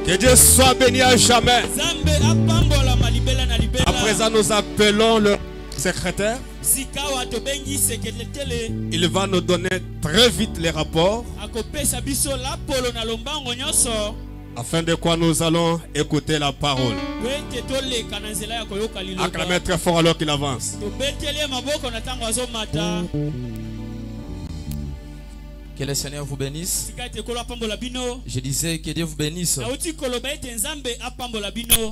Que Dieu soit béni à jamais. À présent, nous appelons le secrétaire. Il va nous donner très vite les rapports. Afin de quoi nous allons écouter la parole. Acclamez très fort alors qu'il avance. Que le Seigneur vous bénisse. Je disais que Dieu vous bénisse.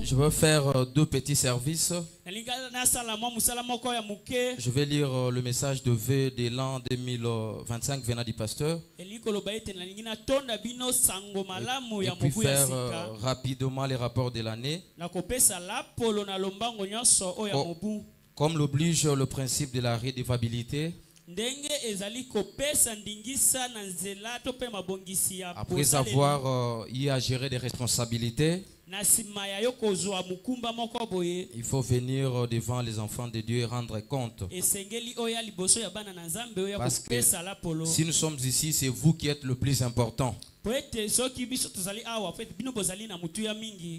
Je veux faire deux petits services. Je vais lire le message de vœux de l'an 2025 venant du pasteur. Et puis faire rapidement les rapports de l'année. Comme l'oblige le principe de la redevabilité. Après avoir eu à gérer des responsabilités, il faut venir devant les enfants de Dieu et rendre compte. Parce que si nous sommes ici, c'est vous qui êtes le plus important.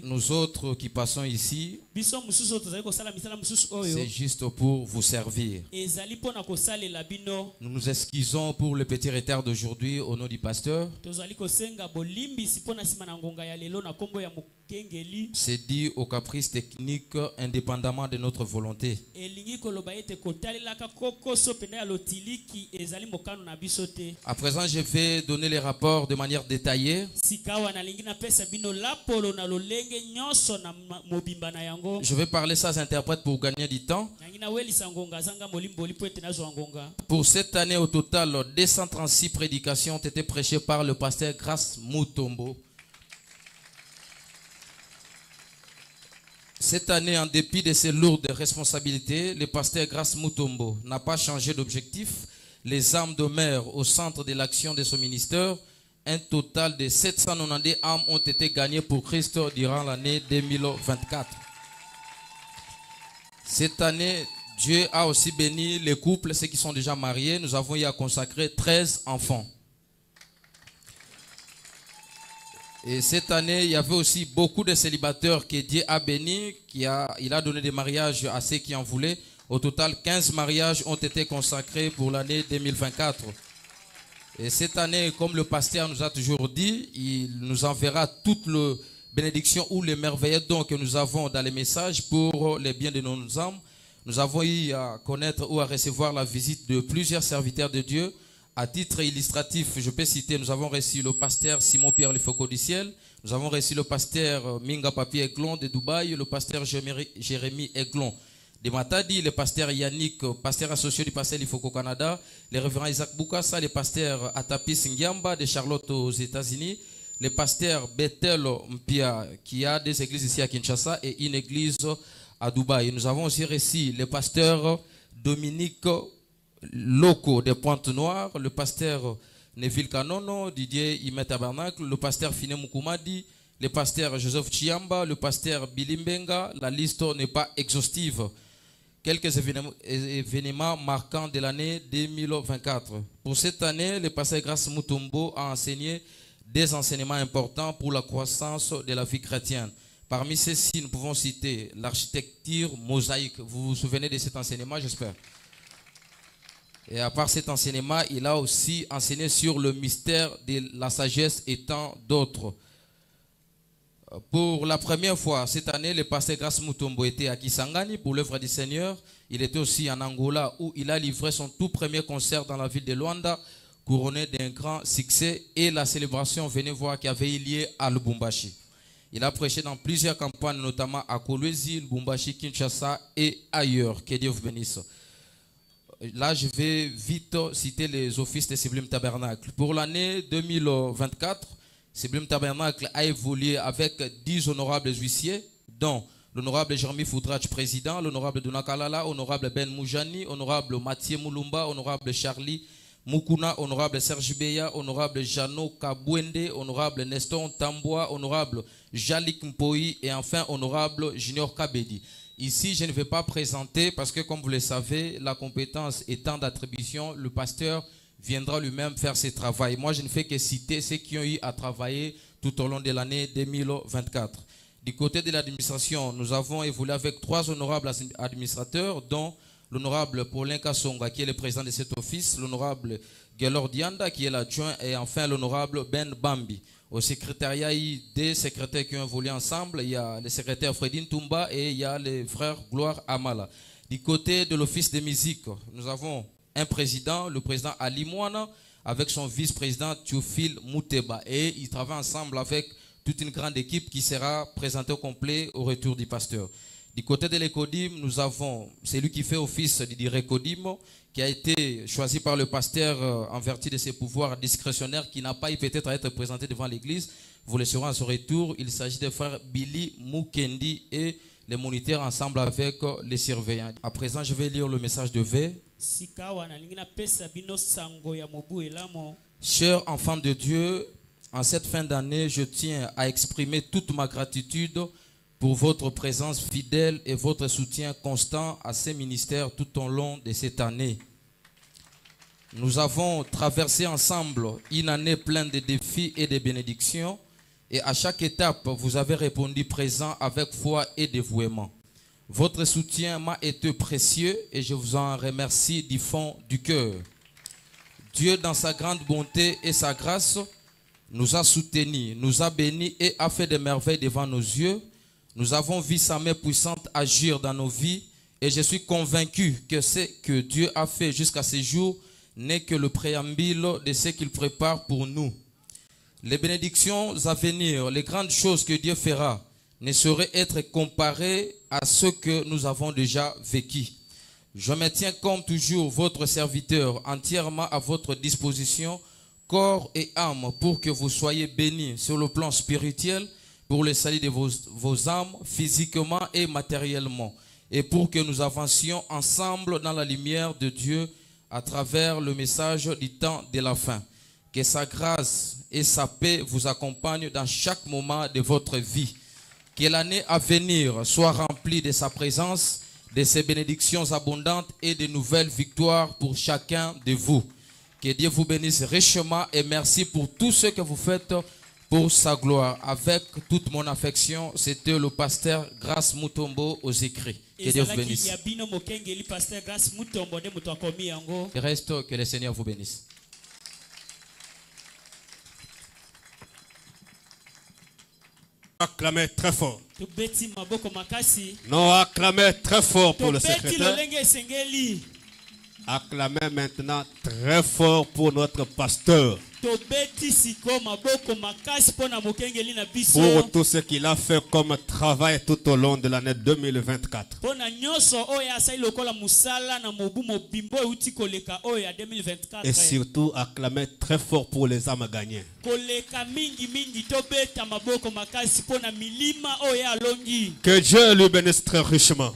Nous autres qui passons ici, c'est juste pour vous servir. Nous nous excusons pour le petit retard d'aujourd'hui au nom du pasteur. C'est dû aux caprices techniques indépendamment de notre volonté. À présent, je vais donner les rapports de manière détaillée. Je vais parler sans interprète pour gagner du temps. Pour cette année, au total, 236 prédications ont été prêchées par le pasteur Grace Mutombo. Cette année, en dépit de ses lourdes responsabilités, le pasteur Grace Mutombo n'a pas changé d'objectif. Les âmes demeurent au centre de l'action de son ministère. Un total de 790 âmes ont été gagnées pour Christ durant l'année 2024. Cette année, Dieu a aussi béni les couples, ceux qui sont déjà mariés. Nous avons eu à consacrer 13 enfants. Et cette année, il y avait aussi beaucoup de célibataires que Dieu a bénis. Il a donné des mariages à ceux qui en voulaient. Au total, 15 mariages ont été consacrés pour l'année 2024. Et cette année, comme le pasteur nous a toujours dit, il nous enverra toutes les bénédictions ou les merveilleux dons que nous avons dans les messages pour les biens de nos âmes. Nous avons eu à connaître ou à recevoir la visite de plusieurs serviteurs de Dieu. À titre illustratif, je peux citer, nous avons reçu le pasteur Simon-Pierre Lefoko du ciel, nous avons reçu le pasteur Minga Papi Aiglon de Dubaï, le pasteur Jérémy Aiglon de Matadi, le pasteur Yannick, pasteur associé du pasteur Lefoko Canada, le révérend Isaac Boukassa, le pasteur Atapis Ngiamba de Charlotte aux États-Unis, le pasteur Bethel Mpia qui a des églises ici à Kinshasa et une église à Dubaï. Nous avons aussi reçu le pasteur Dominique Loco de Pointe-Noire, le pasteur Neville Kanono, Didier Ime Tabernacle, le pasteur Fine Mukumadi, le pasteur Joseph Chiamba, le pasteur Billy Mbenga. La liste n'est pas exhaustive. Quelques événements marquants de l'année 2024. Pour cette année, le pasteur Grace Mutombo a enseigné des enseignements importants pour la croissance de la vie chrétienne. Parmi ceux-ci, nous pouvons citer l'architecture mosaïque. Vous vous souvenez de cet enseignement, j'espère. Et à part cet enseignement, il a aussi enseigné sur le mystère de la sagesse et tant d'autres. Pour la première fois cette année, le pasteur Grace Mutombo était à Kisangani pour l'œuvre du Seigneur. Il était aussi en Angola où il a livré son tout premier concert dans la ville de Luanda, couronné d'un grand succès. Et la célébration, venez voir, qui avait eu lieu à Lubumbashi. Il a prêché dans plusieurs campagnes, notamment à Kolwezi, Lubumbashi, Kinshasa et ailleurs. Que Dieu vous bénisse. Là, je vais vite citer les offices de Sublime Tabernacle. Pour l'année 2024, Sublime Tabernacle a évolué avec 10 honorables huissiers, dont l'honorable Jérémy Foudrach, président, l'honorable Dunakalala, l'honorable Ben Moujani, l'honorable Mathieu Moulumba, l'honorable Charlie Mukuna, honorable Serge Beya, honorable Jano Kabwende, honorable Nestor Tamboa, honorable Jalik Mpoi et enfin honorable Junior Kabedi. Ici, je ne vais pas présenter parce que, comme vous le savez, la compétence étant d'attribution, le pasteur viendra lui-même faire ses travaux. Moi, je ne fais que citer ceux qui ont eu à travailler tout au long de l'année 2024. Du côté de l'administration, nous avons évolué avec 3 honorables administrateurs, dont l'honorable Paulin Kassonga, qui est le président de cet office, l'honorable Gelor Dianda, qui est l'adjoint, et enfin l'honorable Ben Bambi. Au secrétariat, il y a des secrétaires qui ont évolué ensemble. Il y a le secrétaire Fredine Toumba et il y a le frère Gloire Amala. Du côté de l'office de musique, nous avons un président, le président Ali Mouana, avec son vice-président Théophile Mouteba. Et ils travaillent ensemble avec toute une grande équipe qui sera présentée au complet au retour du pasteur. Du côté de l'Ecodim, nous avons celui qui fait office du Recodim, qui a été choisi par le pasteur en vertu de ses pouvoirs discrétionnaires, qui n'a pas eu peut-être à être présenté devant l'église. Vous le saurez à son retour. Il s'agit de frère Billy Mukendi et les moniteurs ensemble avec les surveillants. À présent, je vais lire le message de V. Chers enfants de Dieu, en cette fin d'année, je tiens à exprimer toute ma gratitude pour votre présence fidèle et votre soutien constant à ces ministères tout au long de cette année. Nous avons traversé ensemble une année pleine de défis et de bénédictions, et à chaque étape, vous avez répondu présent avec foi et dévouement. Votre soutien m'a été précieux et je vous en remercie du fond du cœur. Dieu, dans sa grande bonté et sa grâce, nous a soutenus, nous a bénis et a fait des merveilles devant nos yeux. Nous avons vu sa main puissante agir dans nos vies et je suis convaincu que ce que Dieu a fait jusqu'à ce jour n'est que le préambule de ce qu'il prépare pour nous. Les bénédictions à venir, les grandes choses que Dieu fera, ne sauraient être comparées à ce que nous avons déjà vécu. Je me tiens comme toujours votre serviteur entièrement à votre disposition, corps et âme, pour que vous soyez bénis sur le plan spirituel, pour le salut de vos âmes, physiquement et matériellement, et pour que nous avancions ensemble dans la lumière de Dieu à travers le message du temps de la fin. Que sa grâce et sa paix vous accompagnent dans chaque moment de votre vie. Que l'année à venir soit remplie de sa présence, de ses bénédictions abondantes et de nouvelles victoires pour chacun de vous. Que Dieu vous bénisse richement et merci pour tout ce que vous faites pour sa gloire. Avec toute mon affection, c'était le pasteur Grace Mutombo aux écrits. Que Dieu vous bénisse. Il reste que le Seigneur vous bénisse. Acclamez très fort. Non, acclamez très fort pour le secrétaire. Acclamez maintenant très fort pour notre pasteur. Pour tout ce qu'il a fait comme travail tout au long de l'année 2024. Et surtout, acclamez très fort pour les âmes gagnées. Que Dieu lui bénisse très richement.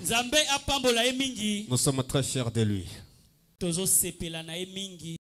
Nous sommes très fiers de lui.